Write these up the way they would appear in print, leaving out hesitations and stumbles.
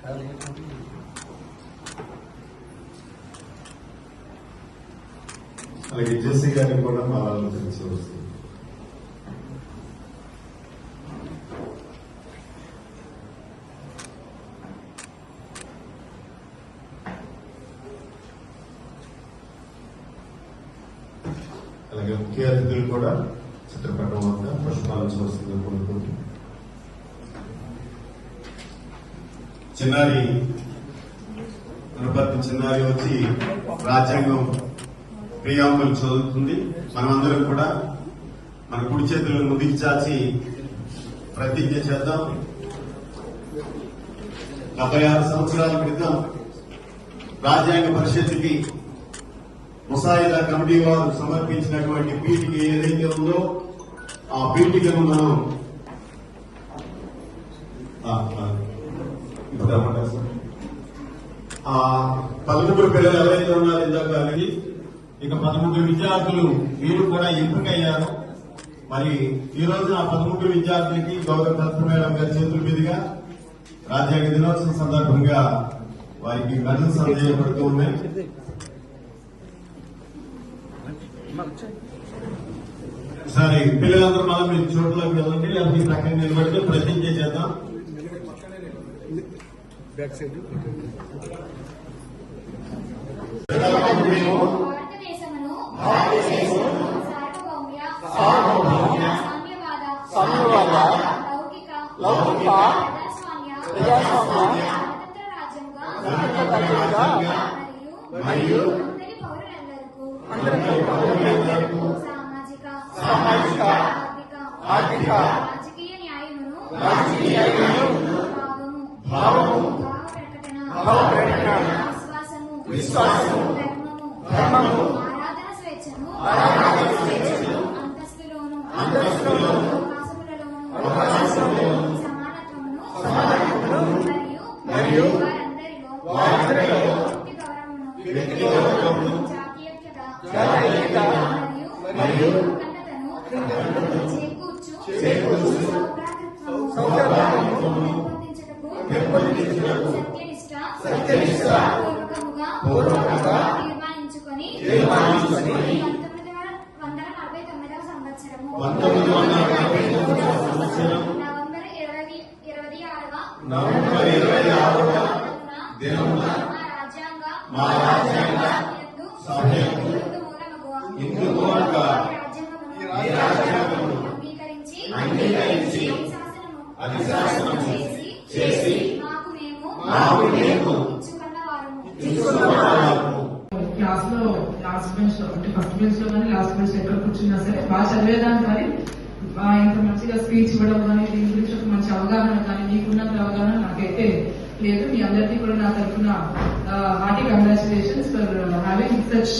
అలాగే జేసీ గారికి కూడా పాలన తెలిసి వస్తుంది. అలాగే ముఖ్య అతిథులు కూడా చిత్రపటం వద్ద పుష్పాలు చూస్తుందని కోరుకుంటూ చిన్నారి గుణపర్తి చిన్నారి వచ్చి రాజ్యాంగం ప్రియాంబులు చదువుతుంది. మనమందరం కూడా మన కుడి చేతులను ముందుకు చాచి ప్రతిజ్ఞ చేద్దాం. 76 సంవత్సరాల క్రితం రాజ్యాంగ పరిషత్తుకి ముసాయిదా కమిటీ వారు సమర్పించినటువంటి పీఠిక ఏదైతే ఉందో ఆ పీఠికను మనం ఆ 13 పిల్లలు ఎవరైతే ఉన్నారో ఇందాక అనేది ఇక 13 విద్యార్థులు వీరు కూడా ఎంపికయ్యారు. మరి ఈ రోజు ఆ 13 విద్యార్థులకి గౌరవ కలెక్టర్ మేడం గారి చేతుల మీదుగా రాజ్యాంగ దినోత్సవం సందర్భంగా వారికి మెడల్స్ అందజేయబడుతూ ఉన్నాయి. సరే పిల్లలందరూ మళ్ళీ మీరు చోట్లోకి వెళ్ళండి, లేకపోతే పక్కన నిలబడితే ప్రతిజ్ఞ చేద్దాం. సామాజిక ఆర్థిక రాజకీయ న్యాయమును భావము విశ్వాసము ధర్మము ఆరాధన స్వేచ్ఛను అంతస్తులోను అవకాశములలోను సమానత్వమును మరియు వారందరిలో వ్యక్తి గౌరవమును జాతీయత మరియు సౌభ్రాతృత్వము సత్యనిష్ట పూర్వకంగా తీర్మానించుకొని 1949వ సంవత్సరము నవంబర్ 26వ దినమున మా రాజ్యాంగ అంగీకరించి అధిశాసనము చేసి మాకు మేము క్లాస్ లో లాస్ట్ బెంచ్ లో అంటే ఫస్ట్ బెంచ్ లో కానీ లాస్ట్ బెంచ్ ఎక్కడ కూర్చున్నా సరే బాగా చదివేదాన్ని కానీ ఇంత మంచిగా స్పీచ్ ఇవ్వడం కానీ దీని గురించి ఒక మంచి అవగాహన కానీ మీకున్నంత అవగాహన నాకైతే లేదు. మీ అందరికీ కూడా నా తరఫున hearty congratulations for having such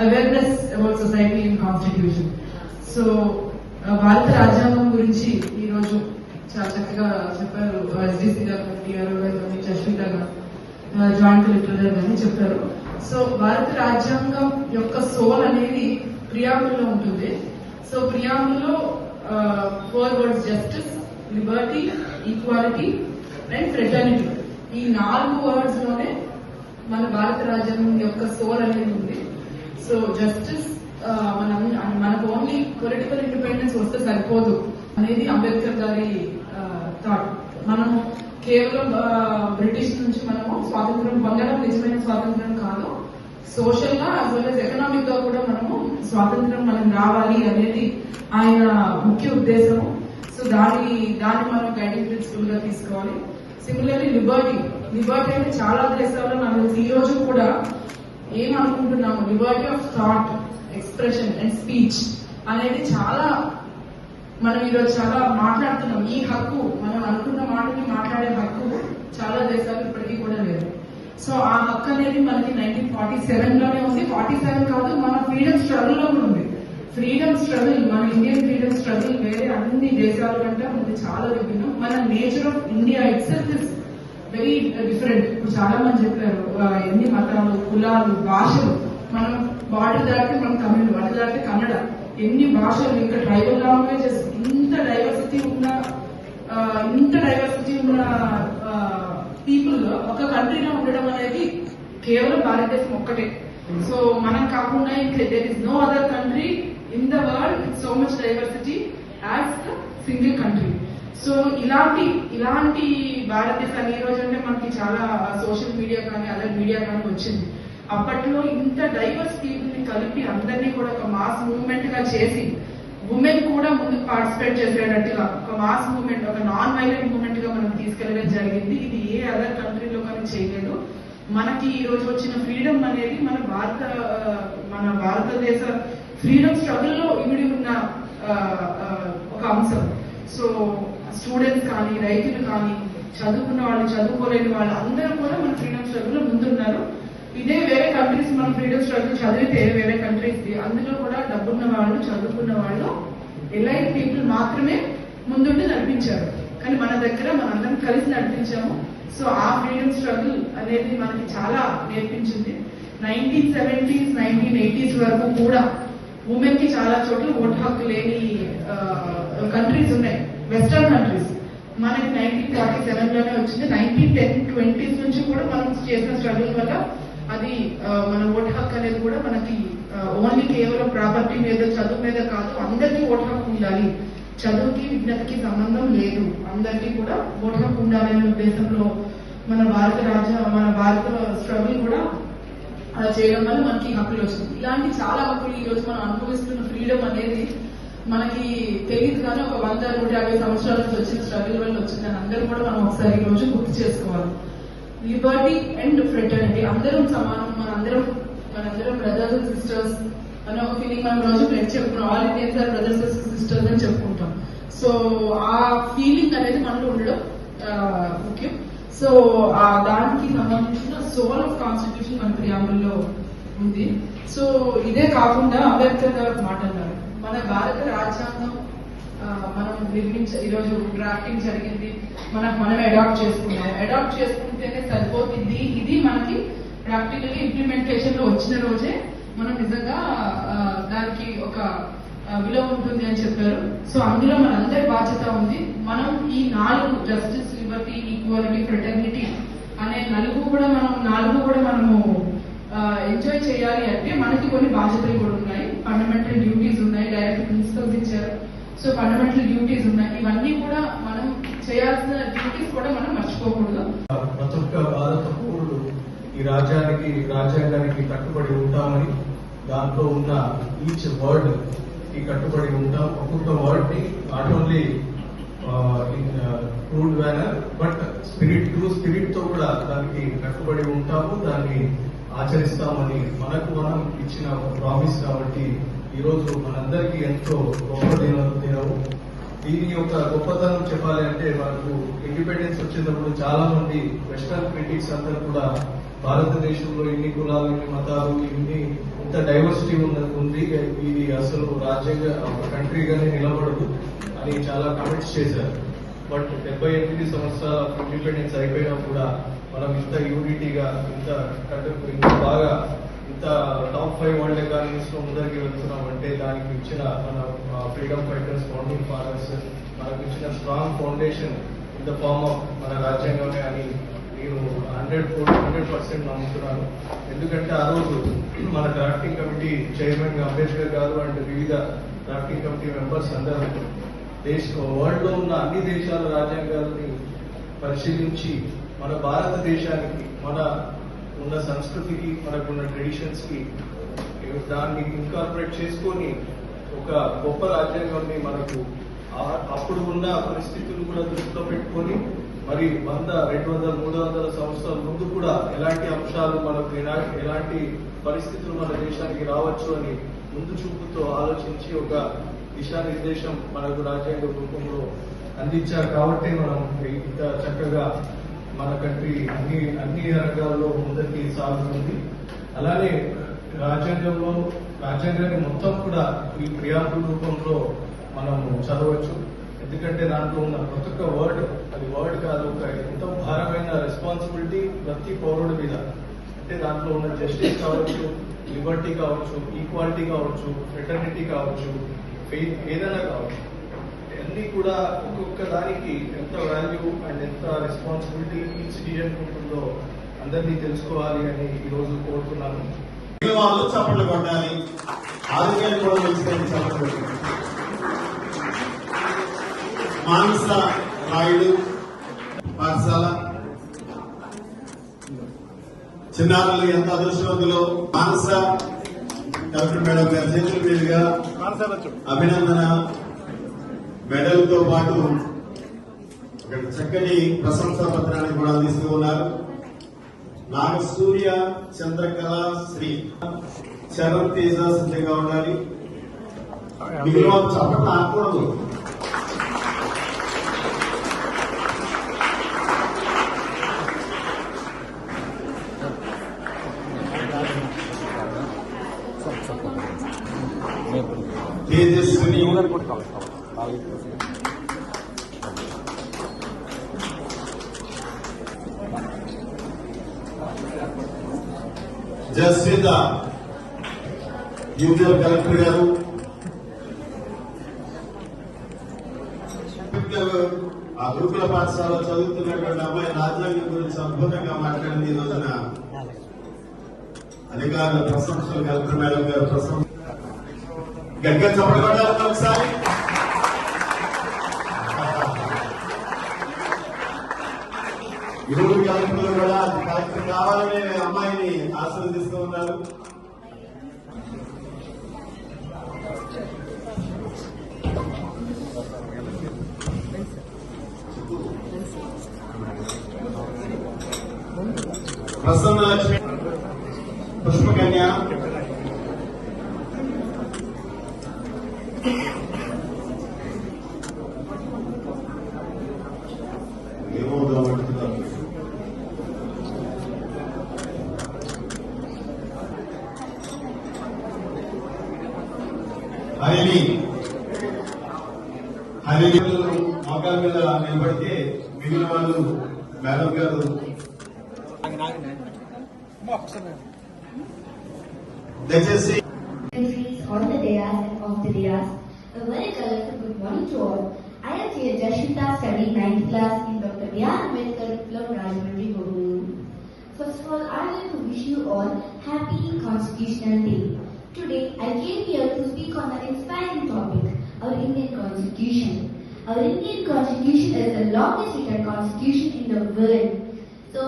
awareness about society and constitution. So భారత రాజ్యాంగం గురించి ఈ రోజు చాలా చక్కగా చెప్పారు. ఎస్డిసి గారు, టీఆర్ఓ గారు కానీ, జస్విత గారు, జాయింట్ కలెక్టర్ గారు కానీ చెప్పారు. సో భారత రాజ్యాంగం యొక్క సోల్ అనేది ప్రియాంబుల్లో ఉంటుంది. సో ప్రియాంబుల్లో 4 words: justice, liberty, equality and fraternity. ఈ 4 words లోనే మన భారత రాజ్యాంగం యొక్క సోల్ అనేది ఉంది. సో జస్టిస్ మనకు ఓన్లీ పొలిటికల్ ఇండిపెండెన్స్ వస్తే సరిపోదు అనేది అంబేద్కర్ గారి థాట్. మనము కేవలం బ్రిటిష్ నుంచి మనము స్వాతంత్రం పొందడం నిజమైన స్వాతంత్రం కాదు, సోషల్ గా యాజ్ వెల్ as ఎకనామిక్ గా కూడా మనము స్వాతంత్రం మనం రావాలి అనేది ఆయన ముఖ్య ఉద్దేశము. సో దాన్ని మనం గైడింగ్ ప్రిన్సిపల్ గా తీసుకోవాలి. సిమిలర్లీ లిబర్టీ అంటే చాలా దేశాల్లో నాకు ఈ రోజు కూడా ఏమనుకుంటున్నాము, liberty of thought, expression and speech అనేది చాలా మనం ఈరోజు చాలా మాట్లాడుతున్నాం. ఈ హక్కు, మనం అనుకున్న మాటని మాట్లాడే హక్కు చాలా దేశాలు ఇప్పటికీ కూడా లేదు. సో ఆ హక్కు అనేది మనకి 1947 లోనే ఉంది. 47 కాదు, మన ఫ్రీడమ్ స్ట్రగుల్ లో ఉంది. ఫ్రీడమ్ స్ట్రగుల్, మన ఇండియన్ ఫ్రీడమ్ స్ట్రగుల్ వేరే అన్ని దేశాల కంటే మనకి చాలా విభిన్నం. మన nature of India itself is very different. ఇప్పుడు చాలా మంది చెప్పారు ఎన్ని మతాలు, కులాలు, భాషలు. మనం బార్డర్ దాటితే మనం తమిళ్, బార్డర్ దాటితే కన్నడ, ఎన్ని భాషలు, ఇంకా ట్రైబల్ లాంగ్వేజెస్, ఇంత డైవర్సిటీ ఉన్న పీపుల్ ఒక కంట్రీలో ఉండడం అనేది కేవలం భారతదేశం ఒక్కటే. సో మనం కాకుండా there is no other country in the world with so much diversity as single country. So ఇలాంటి భారతదేశాన్ని ఈ రోజు అంటే మనకి చాలా సోషల్ మీడియా కానీ అదర్ మీడియా కానీ వచ్చింది. అప్పట్లో ఇంత డైవర్స్ పీపుల్ ని కలిపి అందరినీ కూడా ఒక మాస్ మూవ్మెంట్ గా చేసి ఉమెన్ కూడా ముందుకు పార్టిసిపేట్ చేసేటట్టుగా ఒక మాస్ మూవ్మెంట్, ఒక నాన్ వైలెంట్ మూవ్మెంట్ గా మనం తీసుకెళ్లడం జరిగింది. ఇది ఏ అదర్ కంట్రీలో కానీ చేయలేదు. మనకి ఈ రోజు వచ్చిన ఫ్రీడమ్ అనేది మన భారతదేశ ఫ్రీడమ్ స్ట్రగుల్ లో ఇమిడి ఉన్న ఒక అంశం. సో స్టూడెంట్స్ కానీ, రైతులు కానీ, చదువుకున్న వాళ్ళు, చదువుకోలేని వాళ్ళు అందరూ కూడా మన ఫ్రీడమ్ స్ట్రగుల్ లో ముందున్నారు. ఇదే వేరే కంట్రీస్ మన ఫ్రీడమ్ స్ట్రగుల్ చదివితే వేరే కంట్రీస్ అందులో కూడా డబ్బున్న వాళ్ళు, చదువుకున్న వాళ్ళు, ఎలైట్ పీపుల్ మాత్రమే ముందుండి నడిపించారు. కానీ మన దగ్గర మనందరం కలిసి నడిపించాము. సో ఆ ఫ్రీడమ్ స్ట్రగుల్ అనేది మనకి చాలా నేర్పించింది. 1970s 1980s వరకు కూడా ఉమెన్ కి చాలా చోట్ల ఓటు హక్కు లేని కంట్రీస్ ఉన్నాయి, వెస్టర్న్ కంట్రీస్. మనకి 1947 లోనే వచ్చింది. 1910-20s నుంచి కూడా మనం చేసిన స్ట్రగుల్ వల్ల అది మన ఓటు హక్కు అనేది కూడా మనకి ఓన్లీ కేవలం ప్రాపర్టీ మీద, చదువు మీద కాదు, అందరికీ ఓటు హక్కు ఉండాలి. చదువుకి విజ్ఞతకి సంబంధం లేదు, అందరికీ కూడా ఓటు హక్కు ఉండాలి అనే ఉద్దేశంలో మన భారత స్ట్రగుల్ కూడా అలా చేయడం వల్ల మనకి హక్కులు వచ్చింది. ఇలాంటి చాలా హక్కులు ఈ రోజు మనం అనుభవిస్తున్న ఫ్రీడమ్ అనేది మనకి తెలియదు, కానీ ఒక 100-150 సంవత్సరాల నుంచి వచ్చిన స్ట్రగుల్ వల్ల వచ్చిందని అందరూ కూడా మనం ఒకసారి ఈ రోజు గుర్తు చేసుకోవాలి. లిబర్టీ అండ్ ఫ్రెటర్నిటీ, అందరం సమానం, మనందరం బ్రదర్స్ అండ్ సిస్టర్స్ అనే ఒక ఫీలింగ్ మనం రోజు చెప్పుకుంటాం. All Indians are brothers and sisters అని చెప్పుకుంటాం. సో ఆ ఫీలింగ్ అనేది మనలో ఉండడం ముఖ్యం. సో దానికి సంబంధించిన సోల్ ఆఫ్ కాన్స్టిట్యూషన్ మన ప్రియాంబుల్లో ఉంది. సో ఇదే కాకుండా అంబేద్కర్ గారు మాట అన్నారు, మన భారత రాజ్యాంగం మనం ఈరోజు డ్రాఫ్టింగ్ జరిగింది, మనం అడాప్ట్ చేసుకున్నాం. అడాప్ట్ చేసుకుంటేనే సరిపోతుంది, ఇది మనకి ప్రాక్టికల్లీ ఇంప్లిమెంటేషన్ లో వచ్చిన రోజే మనం నిజంగా దానికి ఒక విలువ ఉంటుంది అని చెప్పారు. సో అందులో మనందరి బాధ్యత ఉంది. మనం ఈ 4 జస్టిస్, లిబర్టీ, ఈక్వాలిటీ, ఫ్రెటర్నిటీ అనే 4 కూడా మనము ఎంజాయ్ చేయాలి అంటే మనకి కొన్ని బాధ్యతలు కూడా ఉన్నాయి, ఫండమెంటల్ డ్యూటీస్ ఉన్నాయి, డైరెక్ట్ ప్రిన్సిపల్స్ ఇచ్చారు. సో ఫండమెంటల్ డ్యూటీస్ ఉన్నాయి, ఇవన్నీ కూడా మనం చేయాల్సిన డ్యూటీస్ కూడా మనం మర్చిపోకూడదు. ప్రతి ఒక్క భారత పౌరులు ఈ రాజ్యాంగానికి కట్టుబడి ఉంటామని, దాంట్లో ఉన్న ఈచ్ వర్డ్ కి కట్టుబడి ఉంటాం. ఒక్కొక్క వర్డ్ ని not only in crude manner but spirit తో కూడా దానికి కట్టుబడి ఉంటాము, దాన్ని ఆచరిస్తామని మనం ఇచ్చిన ఒక ప్రామిస్. కాబట్టి ఈ రోజు మనందరికీ ఎంతో గొప్ప దినము. దీని యొక్క గొప్పతనం చెప్పాలి అంటే, మనకు ఇండిపెండెన్స్ వచ్చినప్పుడు చాలా మంది వెస్టర్న్ క్రిటిక్స్ అందరూ కూడా భారతదేశంలో ఇన్ని కులాలు, ఇన్ని మతాలు, ఇంత డైవర్సిటీ ఉంది, ఇది అసలు రాజ్యాంగ ఒక కంట్రీగానే నిలబడదు అని చాలా కామెంట్స్ చేశారు. బట్ 78 సంవత్సరాల ఇండిపెండెన్స్ అయిపోయినా కూడా మనం ఇంత యూనిటీగా, ఇంత బాగా, ఇంత టాప్ 5 వరల్డ్ ఎకానమీస్ లో ముందరికి వెళ్తున్నామంటే దానికి ఇచ్చిన మన ఫ్రీడమ్ ఫైటర్స్, ఫౌండింగ్ ఫాదర్స్ మనకు ఇచ్చిన strong foundation in the form of మన రాజ్యాంగమే అని నేను 100% నమ్ముతున్నాను. ఎందుకంటే ఆ రోజు మన డ్రాఫ్టింగ్ కమిటీ చైర్మన్ అంబేద్కర్ గారు అండ్ వివిధ డ్రాఫ్టింగ్ కమిటీ మెంబర్స్ అందరూ వరల్డ్ లో ఉన్న అన్ని దేశాల రాజ్యాంగాలని పరిశీలించి మన భారతదేశానికి, మన ఉన్న సంస్కృతికి, మనకున్న ట్రెడిషన్స్ కి దాన్ని ఇన్కార్పొరేట్ చేసుకొని ఒక గొప్ప రాజ్యాంగాన్ని మనకు అప్పుడు ఉన్న పరిస్థితులు కూడా దృష్టిలో పెట్టుకొని, మరి 100, 200, 300 సంవత్సరాల ముందు కూడా ఎలాంటి అంశాలు మనకు, ఎలాంటి పరిస్థితులు మన దేశానికి రావచ్చు అని ముందు చూపుతో ఆలోచించి ఒక దిశానిర్దేశం మనకు రాజ్యాంగ రూపంలో అందించారు. కాబట్టి మనం ఇంత చక్కగా మన కంట్రీ అన్ని రంగాల్లో ముందరికి సాగుతుంది. అలానే రాజ్యాంగాన్ని మొత్తం కూడా ఈ ప్రియాంబుల్ రూపంలో మనం చదవచ్చు. ఎందుకంటే దాంట్లో ఉన్న ప్రతి ఒక్క వర్డ్, అది వర్డ్ కాదు, ఒక ఎంతో భారమైన రెస్పాన్సిబిలిటీ ప్రతి పౌరుడి మీద. అంటే దాంట్లో ఉన్న జస్టిస్ కావచ్చు, లిబర్టీ కావచ్చు, ఈక్వాలిటీ కావచ్చు, ఫ్రెటర్నిటీ కావచ్చు, ఫెయిత్ ఏదైనా కావచ్చు, ఇవన్నీ కూడా ఒక్కొక్క దానికి ఎంత వాల్యూ అండ్ ఎంత రెస్పాన్సిబిలిటీ ఈ సిటిజన్ ఉంటుందో అందరినీ తెలుసుకోవాలి అని ఈరోజు కోరుతున్నాను. వాళ్ళు చప్పట్లు కొట్టాలి, ఆరోగ్యాన్ని కూడా మంచిదని చప్పట్లు కొట్టాలి. మానస రాయుడు పాఠశాల చిన్నారులు ఎంత అదృష్టవంతులో మానస కలెక్టర్ మేడం గారి చేతుల మీదుగా అభినందన మెడల్ తో పాటు ఒక చక్కని ప్రశంసా పత్రాన్ని కూడా అందిస్తూ ఉన్నారు. నాగసూర్య చంద్రకళ శ్రీ చరణ్ తేజ సిద్ధంగా ఉండాలి. మిగిలిన వాళ్ళు చప్పట్లు ఆకూడదు. తేజస్విని జస్విత జూనియర్ కలెక్టర్ గారు ఆ గురుకుల పాఠశాల చదువుతున్నటువంటి అమ్మాయి రాజ్యాంగం గురించి అద్భుతంగా మాట్లాడింది. ఈ రోజున అధికారుల ప్రశంసలు కలెక్టర్ మేడం గారు ప్రశంస గట్టిగా చెప్పగలగాలి ఒకసారి. ఇరువురు కలెక్టర్లు కూడా కలెక్టర్ కావాలనే అమ్మాయిని ఆశీర్వదిస్తూ ఉన్నారు. ప్రసన్న లక్ష్మి పుష్పకన్య హరిని మోకాల మీద నిలబడితే మిగిలిన వాళ్ళు మేడం గారు దయచేసి on the dais and off the dais. A very colorful good morning to all. I am here Jashita studying 9th class in Dr. B.R. Ambedkar Club Rajahmundry, Gurgaon. First of all, I would like to wish you all happy Constitutional Day. Today, I came here to speak on an inspiring topic, our Indian Constitution. Our Indian Constitution is the longest written constitution in the world. So,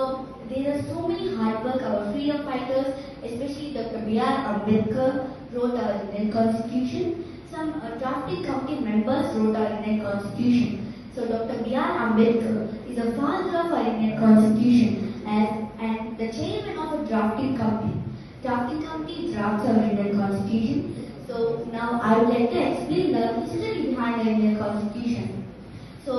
there are so many hard work, our freedom fighters, especially Dr. B.R. Ambedkar wrote our Indian Constitution. Some drafting committee members wrote our Indian Constitution. So Dr. B.R. Ambedkar is the father of our Indian Constitution and the chairman of a drafting committee. Drafting committee drafts our Indian Constitution. So now I would like to explain the history behind the Indian Constitution. So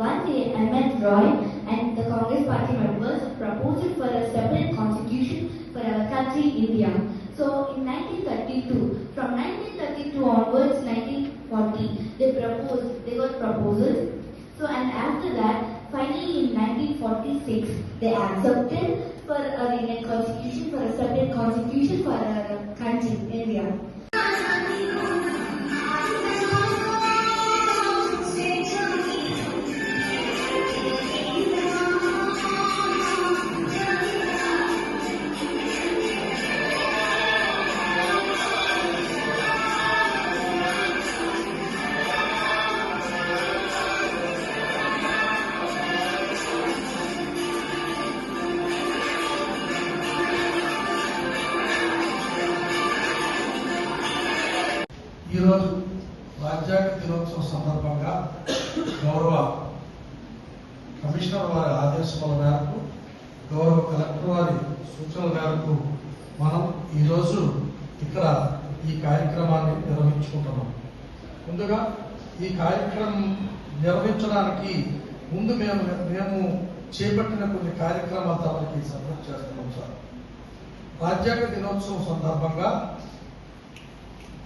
one day M.N. Roy and the Congress party members proposed for a separate constitution for our country India. So in 1932, from 1932 onwards 1940, they got proposals. So and after that, finally in 1946, they accepted for our Indian constitution, for a separate constitution for our country India. ఈరోజు రాజ్యాంగ దినోత్సవం సందర్భంగా గౌరవ commissioner వారి ఆదేశాల మేరకు, గౌరవ collector వారి సూచనల మేరకు మనం ఈరోజు ఇక్కడ ఈ కార్యక్రమాన్ని నిర్వహించుకుంటున్నాం. ముందుగా ఈ కార్యక్రమం నిర్వహించడానికి ముందు మేము చేపట్టిన కొన్ని కార్యక్రమాలతో మనకి సబ్మిట్ చేస్తున్నాం సార్. రాజ్యాంగ దినోత్సవం సందర్భంగా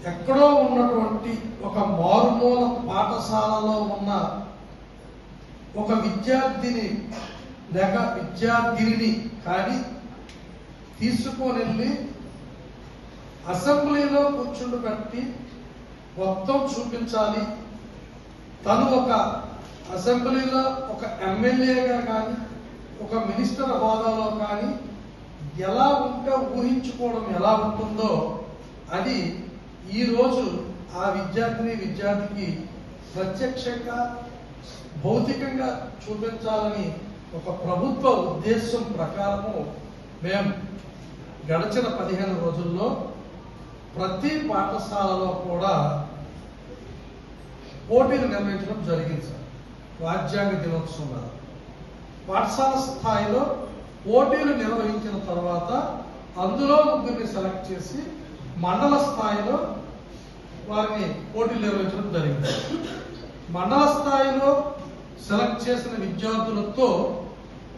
ఎక్కడో ఉన్నటువంటి ఒక మారుమూల పాఠశాలలో ఉన్న ఒక విద్యార్థిని లేక విద్యార్థిని కానీ తీసుకొని వెళ్ళి అసెంబ్లీలో కూర్చుండబెట్టి మొత్తం చూపించాలి, తను ఒక అసెంబ్లీలో ఒక ఎమ్మెల్యేగా కానీ ఒక మినిస్టర్ హోదాలో కానీ ఎలా ఉంటే ఊహించుకోవడం ఎలా ఉంటుందో అది ఈరోజు ఆ విద్యార్థికి ప్రత్యక్షంగా భౌతికంగా చూపించాలని ఒక ప్రభుత్వ ఉద్దేశం ప్రకారము మేము గడిచిన 15 రోజుల్లో ప్రతి పాఠశాలలో కూడా పోటీలు నిర్వహించడం జరిగింది సార్. రాజ్యాంగ దినోత్సవం నాడు పాఠశాల స్థాయిలో పోటీలు నిర్వహించిన తర్వాత అందులో ముగ్గురిని సెలెక్ట్ చేసి మండల స్థాయిలో వారిని పోటీలు నిర్వహించడం జరిగింది. మండల స్థాయిలో సెలెక్ట్ చేసిన విద్యార్థులతో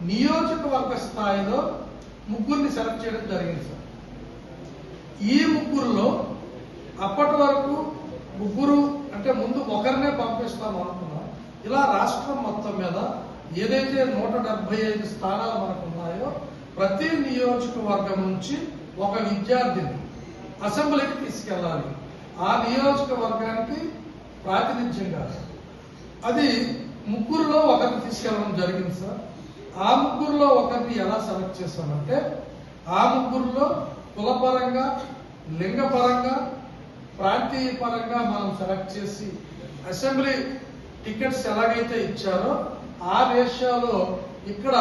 నియోజకవర్గ స్థాయిలో ముగ్గురిని సెలెక్ట్ చేయడం జరిగింది సార్. ఈ ముగ్గురులో అప్పటి వరకు ముగ్గురు అంటే ముందు ఒకరినే పంపిస్తాం అనుకున్నాం. ఇలా రాష్ట్రం మొత్తం మీద ఏదైతే 175 స్థానాలు మనకు ఉన్నాయో ప్రతి నియోజకవర్గం నుంచి ఒక విద్యార్థిని అసెంబ్లీకి తీసుకెళ్ళాలి. ఆ నియోజకవర్గానికి ప్రాతినిధ్యంగా అది ముగ్గురులో ఒకరిని తీసుకెళ్ళడం జరిగింది సార్. ఆ ముగ్గురులో ఒకరిని ఎలా సెలెక్ట్ చేశామంటే ఆ ముగ్గురులో కులపరంగా, లింగపరంగా, ప్రాంతీయ పరంగా మనం సెలెక్ట్ చేసి అసెంబ్లీ టికెట్స్ ఎలాగైతే ఇచ్చారో ఆ రేషియోలో ఇక్కడ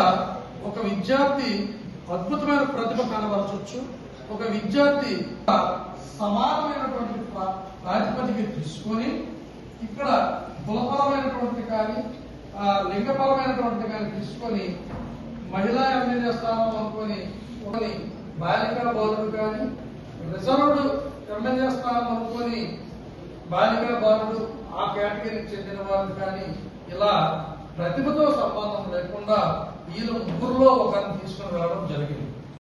ఒక విద్యార్థి అద్భుతమైన ప్రతిభ కనబరచవచ్చు. ఒక విద్యార్థి సమానమైనటువంటి ప్రాతిపదిక తీసుకొని ఇక్కడ కులపరమైనటువంటి కానీ లింగపరమైనటువంటి కానీ తీసుకొని మహిళా ఎమ్మెల్యే స్థానం అనుకొని బాలికా బాలుడు కానీ రిజర్వ్డ్ ఎమ్మెల్యే స్థానం అనుకొని బాలికా బాలుడు ఆ కేటగిరీకి చెందిన వారు కానీ ఇలా ప్రతిభతో సంబంధం లేకుండా వీళ్ళు ముగ్గురులో ఒకరిని తీసుకుని రావడం